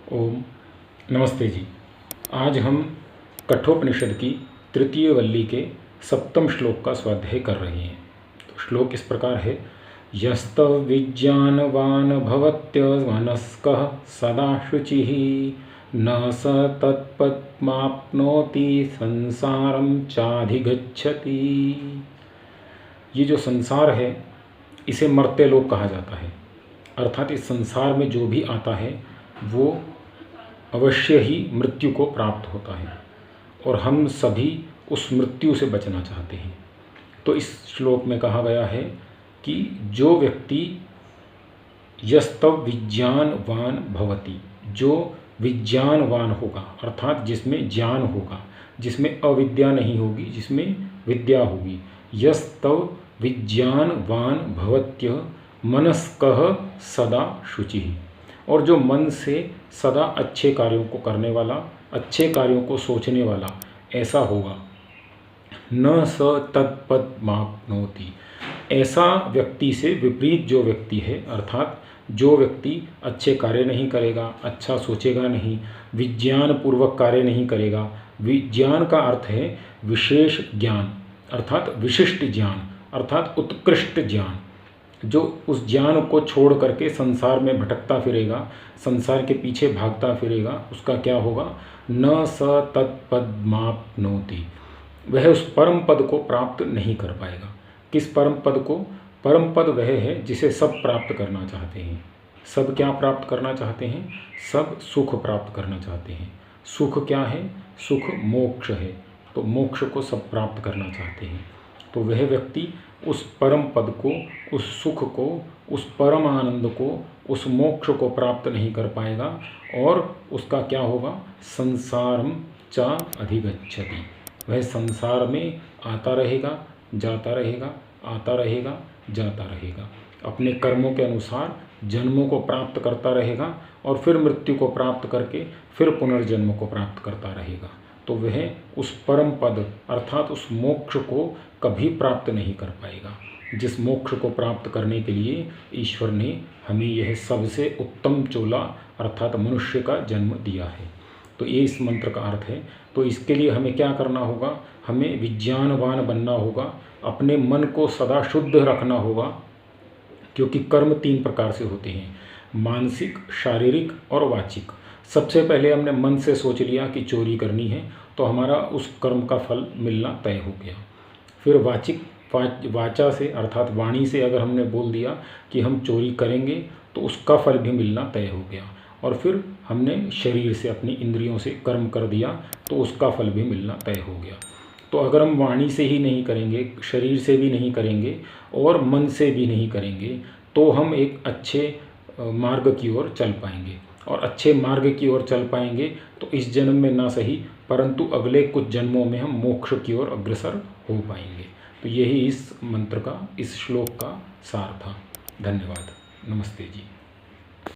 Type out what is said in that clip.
ओम नमस्ते जी। आज हम कठोपनिषद की तृतीय वल्ली के सप्तम श्लोक का स्वाध्याय कर रहे हैं। तो श्लोक इस प्रकार है। यस्तव विज्ञानवान भवत्य मनस्कः सदा शुचिः न स तत्पद्माप्नोति संसारम चाधिगच्छति। ये जो संसार है इसे मर्त्य लोक कहा जाता है, अर्थात इस संसार में जो भी आता है वो अवश्य ही मृत्यु को प्राप्त होता है और हम सभी उस मृत्यु से बचना चाहते हैं। तो इस श्लोक में कहा गया है कि जो व्यक्ति यस्तव विज्ञानवान भवति, जो विज्ञानवान होगा अर्थात जिसमें ज्ञान होगा, जिसमें अविद्या नहीं होगी, जिसमें विद्या होगी। यस्तव विज्ञानवान भवत्य मनस्कः सदा शुचिः, और जो मन से सदा अच्छे कार्यों को करने वाला, अच्छे कार्यों को सोचने वाला ऐसा होगा। न स तत्पद्माप्नोति, ऐसा व्यक्ति से विपरीत जो व्यक्ति है, अर्थात जो व्यक्ति अच्छे कार्य नहीं करेगा, अच्छा सोचेगा नहीं, विज्ञान पूर्वक कार्य नहीं करेगा। विज्ञान का अर्थ है विशेष ज्ञान, अर्थात विशिष्ट ज्ञान, अर्थात उत्कृष्ट ज्ञान। जो उस ज्ञान को छोड़ करके संसार में भटकता फिरेगा, संसार के पीछे भागता फिरेगा, उसका क्या होगा? न स तत्पद्माप्नोति, वह उस परम पद को प्राप्त नहीं कर पाएगा। किस परम पद को? परम पद वह है जिसे सब प्राप्त करना चाहते हैं। सब क्या प्राप्त करना चाहते हैं? सब सुख प्राप्त करना चाहते हैं। सुख क्या है? सुख मोक्ष है। तो मोक्ष को सब प्राप्त करना चाहते हैं। तो वह व्यक्ति उस परम पद को, उस सुख को, उस परम आनंद को, उस मोक्ष को प्राप्त नहीं कर पाएगा और उसका क्या होगा? संसारम च अधिगच्छति, वह संसार में आता रहेगा, जाता रहेगा, आता रहेगा, जाता रहेगा, अपने कर्मों के अनुसार जन्मों को प्राप्त करता रहेगा और फिर मृत्यु को प्राप्त करके फिर पुनर्जन्म को प्राप्त करता रहेगा। तो वह उस परम पद अर्थात उस मोक्ष को कभी प्राप्त नहीं कर पाएगा, जिस मोक्ष को प्राप्त करने के लिए ईश्वर ने हमें यह सबसे उत्तम चोला अर्थात मनुष्य का जन्म दिया है। तो ये इस मंत्र का अर्थ है। तो इसके लिए हमें क्या करना होगा? हमें विज्ञानवान बनना होगा, अपने मन को सदा शुद्ध रखना होगा, क्योंकि कर्म तीन प्रकार से होते हैं, मानसिक, शारीरिक और वाचिक। सबसे पहले हमने मन से सोच लिया कि चोरी करनी है, तो हमारा उस कर्म का फल मिलना तय हो गया। फिर वाचिक, वाचा से अर्थात वाणी से अगर हमने बोल दिया कि हम चोरी करेंगे तो उसका फल भी मिलना तय हो गया। और फिर हमने शरीर से, अपनी इंद्रियों से कर्म कर दिया तो उसका फल भी मिलना तय हो गया। तो अगर हम वाणी से ही नहीं करेंगे, शरीर से भी नहीं करेंगे और मन से भी नहीं करेंगे, तो हम एक अच्छे मार्ग की ओर चल पाएंगे। और अच्छे मार्ग की ओर चल पाएंगे तो इस जन्म में ना सही परंतु अगले कुछ जन्मों में हम मोक्ष की ओर अग्रसर हो पाएंगे। तो यही इस मंत्र का, इस श्लोक का सार था। धन्यवाद। नमस्ते जी।